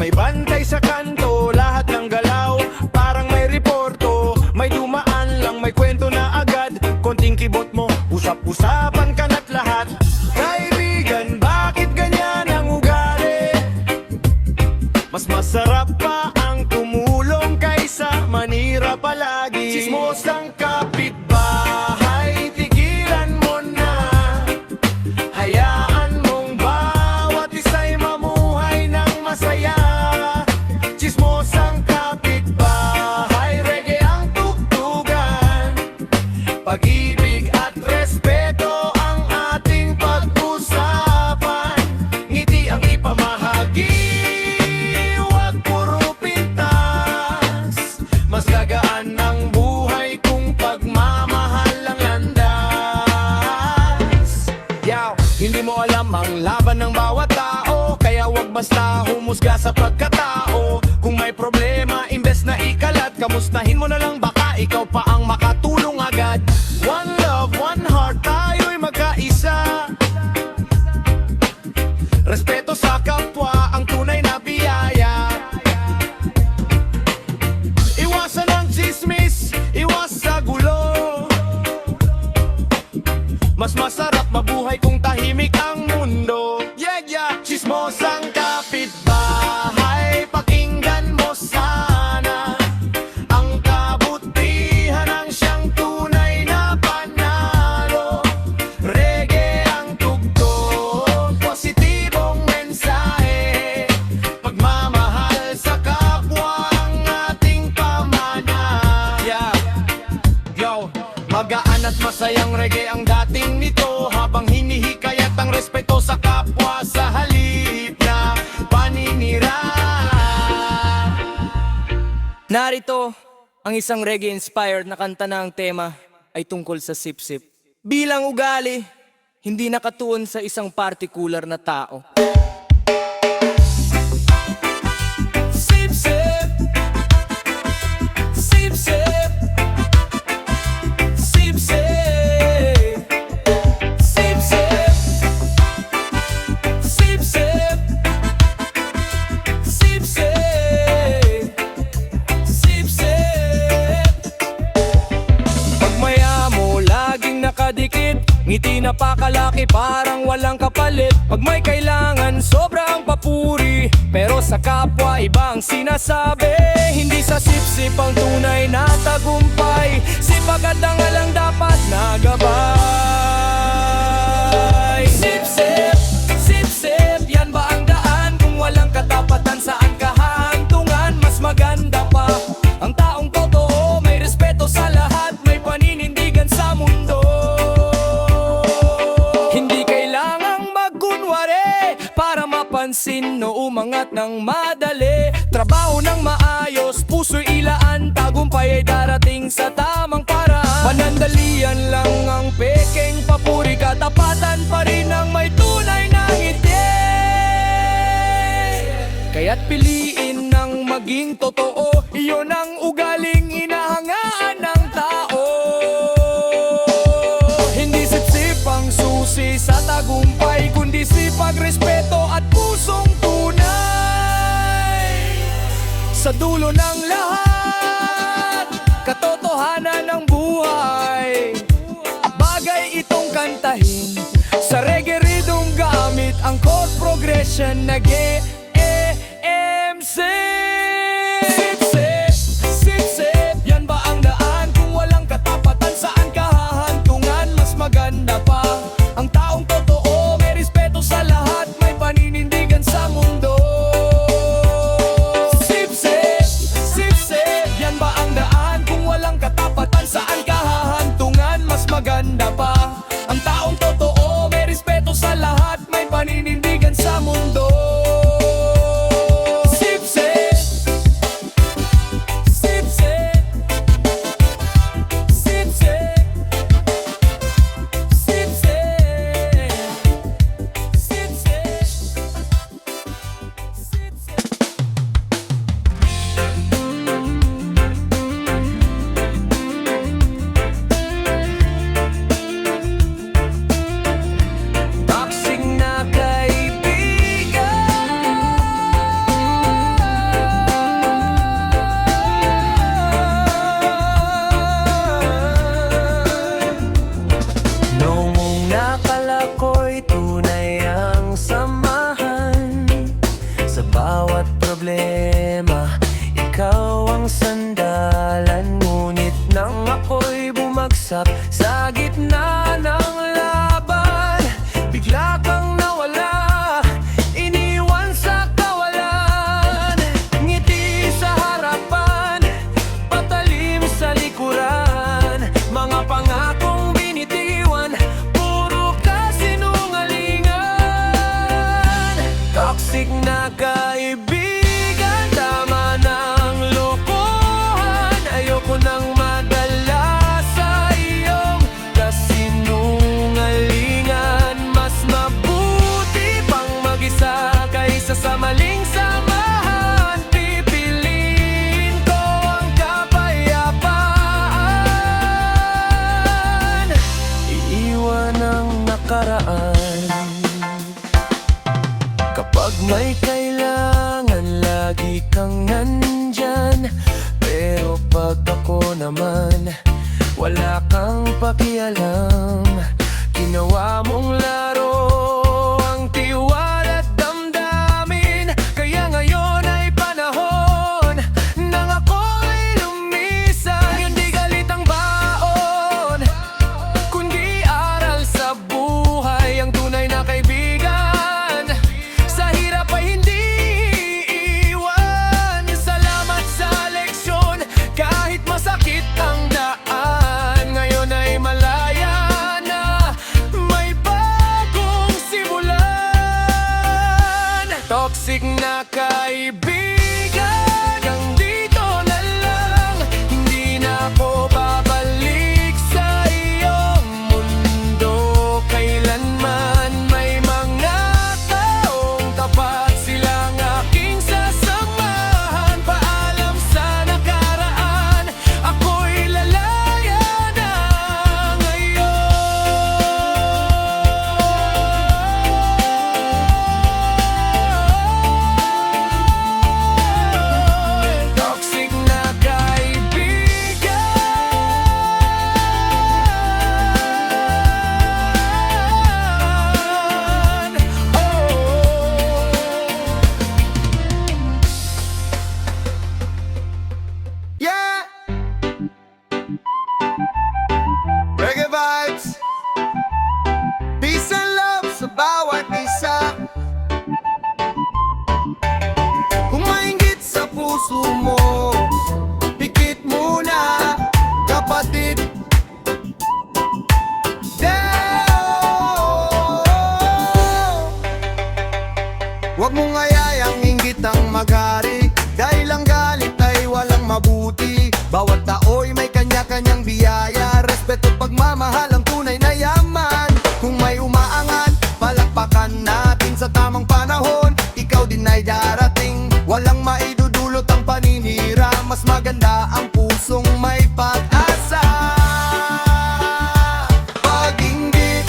May bantay sa kanto, lahat ng galaw parang may reporto. May dumaan lang, may kwento na agad. Konting kibot mo, usap-usapan ka na't lahat. Kaibigan, bakit ganyan ang ugali? Mas masarap pa ang tumulong kaysa manira palagi. Chismosang kapitbahay, tigilan mo na. Hayaan mong bawat isa'y mamuhay ng masaya. Chismosang kapitbahay, reggae ang tugtugan. Pag-ibig at respeto ang ating pag-usapan. Ngiti ang ipamahagi, huwag puro pintas. Mas gagaan ang buhay kung pagmamahal ang landas. Yaw, hindi mo alam ang laban ng bawat tao, kaya wag basta humusga sa pagkatao. Kung may problema, imbes na ikalat, kamustahin mo na lang, baka ikaw pa ang makatulong agad. One love, one heart, tayo'y magkaisa. Respeto sa kapwa, ang tunay na biyaya. Iwasan ang chismis, iwas sa gulo. Mas masarap mabuhay kung tahimik ang mundo. Yeah, yeah. Chismosang kapitbahay, pakinggan mo sana. Ang kabutihan ang siyang tunay na panalo. Reggae ang tugtog, positibong mensahe. Pagmamahal sa kapwa ang ating pamana. Yeah. Yo, magaan at masayang reggae ang dating nito, habang hinihikayat ang respeto sa kapwa sa halip na paninira. Narito ang isang reggae-inspired na kanta na ang tema ay tungkol sa sip-sip. Bilang ugali, hindi nakatuon sa isang partikular na tao. Sip-sip, sip-sip, sip-sip, sip-sip, sip-sip, sip-sip, sip-sip. Pagmaya mo laging nakadikit, ngiti na pakalaki parang walang kapalit. Pag may kailangan sobrang papuri, pero sa kapwa iba ang sinasabi. Hindi sa sip-sip ang tunay na tagumpay, sipag at dangal ang dapat na gabay. Sip-sip, sip-sip, yan ba ang daan? Kung walang katapatan, saan kahantungan? Mas maganda pa ang taong totoo, may respeto sa lahat, may paninindigan sa mundo. Hindi kailangang magkunwari para mapansin o umangat ng madali. Trabaho ng maayos, puso'y ilaan, tagumpay ay darating sa tamang paraan. Panandalian lang ang pekeng papuri, katapatan pa rin ang may tunay na ngiti. Kaya't piliin ng maging totoo, iyon ang ugaling inahangaan ng tao. Hindi sip-sip ang susi sa tagumpay, kundi sipag, respeto at pusong tunay. Sa dulo ng lahat, katotohanan ng buhay. Bagay itong kantahin sa reggae rhythm, gamit ang chord progression na GMC. Sip-sip, sip-sip, yan ba ang daan? Kung walang katapatan, saan kahahantungan? Mas maganda pa ang taong totoo, may respeto sa lahat, may paninindigan sa mundo. Sip-sip, sip-sip, yan ba ang daan? Kung walang katapatan, saan kahahantungan? Mas maganda pa ang taong totoo, may respeto sa lahat, may paninindigan sa mundo. Sip-sip. problema, ikaw ang sandalan. Ngunit nang ako'y bumagsak sa gitna ng laban, bigla kang nawala, iniwan sa kawalan. Ngiti sa harapan, patalim sa likuran, mga pangakong binitiwan, puro kasinungalingan. Toxic na kaibigan, tama ng lokohan. Ayoko nang madala sa iyong kasinungalingan. Mas mabuti pang mag-isa kaysa sa maling samahan. Pipiliin ko ang kapayapaan, iiwan ang nakaraan. Kapag may kailangan, lagi kang nandyan. Pero pag ako naman, wala kang pakialam. Ginawa mong laro ang tiwala at damdamin. Kaya ngayon ay panahon nang ako'y lumisan. Hindi galit ang baon, kundi aral sa buhay. Ang tunay na kaibigan, sa hirap ay hindi iiwan. Salamat sa leksyon, kahit masakit ang daan. Ngayon ay malaya na, may bagong simulan. Toxic na kaibigan, hanggang dito na lang. Hindi na ako babalik sa iyong mundo kailanman. May mga taong tapat, silang aking sasamahan. Paalam sa nakaraan, ako'y lalaya na ngayon. Toxic na kaibigan, Yeah! Reggae vibes, peace and love sa bawat isa. Kung mainggit sa puso mo, pikit muna, kapatid. Huwag mong ayayang inggit ang maghari, dahil ang galit ay walang mabuti. Bawat tao'y may kanya-kanyang biyaya, respeto, pagmamahal ang tunay na yaman. Kung may umaangat, palakpakan natin sa tamang panahon. Ikaw din ay darating, walang maidudulot ang paninira. Mas maganda ang pusong may pag-asa. Pag-inggit,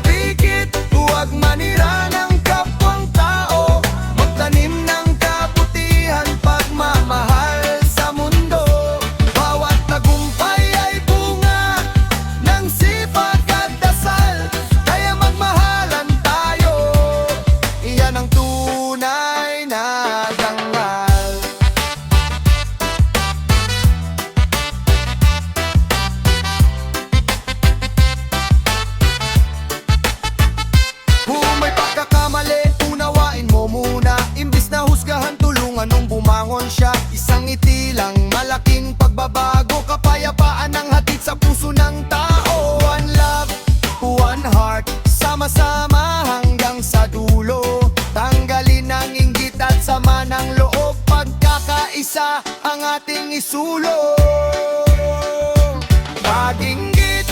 pikit, huwag manira ng kapwang tao. Magtanim ng kabutihan, pagmamahal sa mundo. Bawat tagumpay ay bunga ng sipag at dasal. Kaya magmahalan tayo, iyan ang tunay na dangal. Kung may pagkakamali, unawain mo muna. Imbis na husgahan, tulungan nung bumangon siya. Isang ngiti lang, malaking pagbabago. Kapayapaan ang hatid sa puso ng tao. One love, one heart, sama-sama hanggang sa dulo. Tanggalin ang inggit at sama ng loob. Pagkakaisa ang ating isulo. Pag-inggit,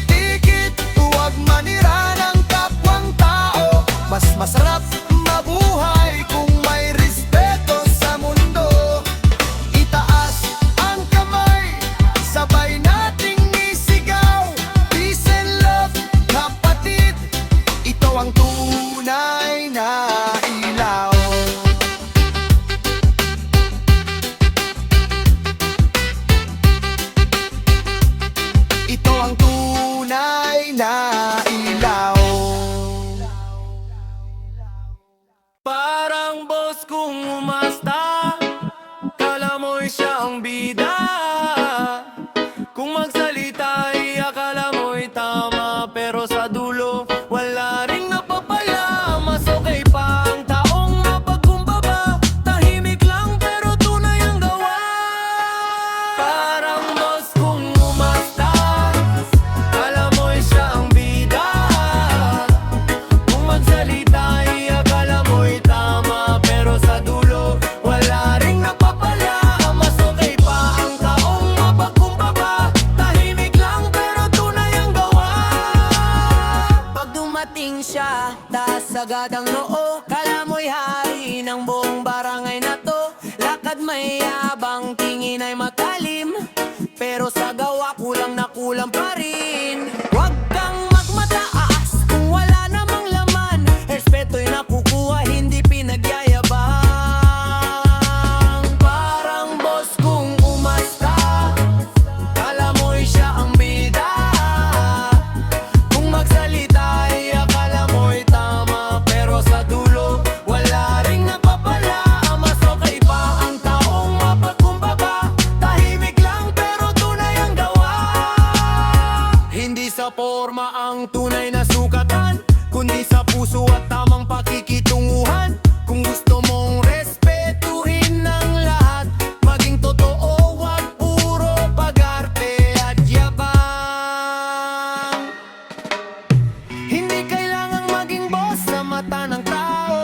tikit, huwag manira ng kapwang tao. Mas masarap mabuhay kung may respeto sa mundo. Itaas ang kamay, sabay nating isigaw. Peace and love, kapatid, ito ang tunay na ilaw. Ito ang tunay na ilaw. siyang bida. Kung magsalita ay akala mo'y tama, pero sa dulo wala ring napapala. Mas okay pa ang taong mapagkumbaba, tahimik lang pero tunay ang gawa. Parang boss kung umasta, akala mo'y siya ang bida. Kung magsalita ay akala mo'y tama, pero sa dulo wala ring napapala. Mas okay pa ang taong mapagkumbaba, tahimik lang pero tunay ang gawa. Pag dumating siya, taas agad ang noo, kala mo'y hari ng buong barangay na to. Lakad may yabang, tingin ay matalim, pero sa gawa kulang na kulang pa rin. Huwag kang magmataas kung wala namang laman, respeto'y nakukuha, hindi pinagyayabang. Parang boss kung umasta, kala mo'y siya ang bida. Kung magsalita ay akala mo'y tama, pero sa dulo wala ring napapala. Mas okay pa ang taong mapagkumbaba, tahimik lang pero tunay ang gawa. Hindi sa forma ang tunay na sukatan, kundi sa puso at tamang pakikitunguhan. Kung gusto mong respetuhin ng lahat, maging totoo, wag puro pag-arte at yabang. Hindi kailangang maging boss sa mata ng tao,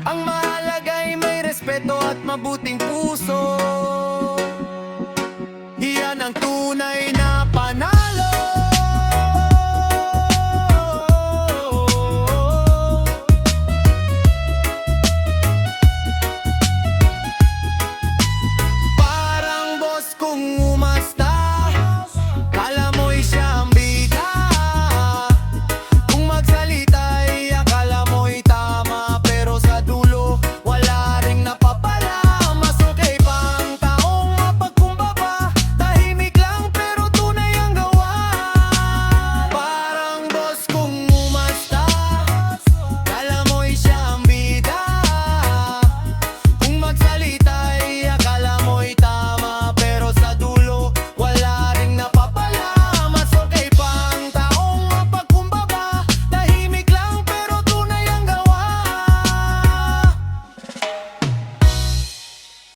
ang mahalaga ay may respeto at mabuting puso.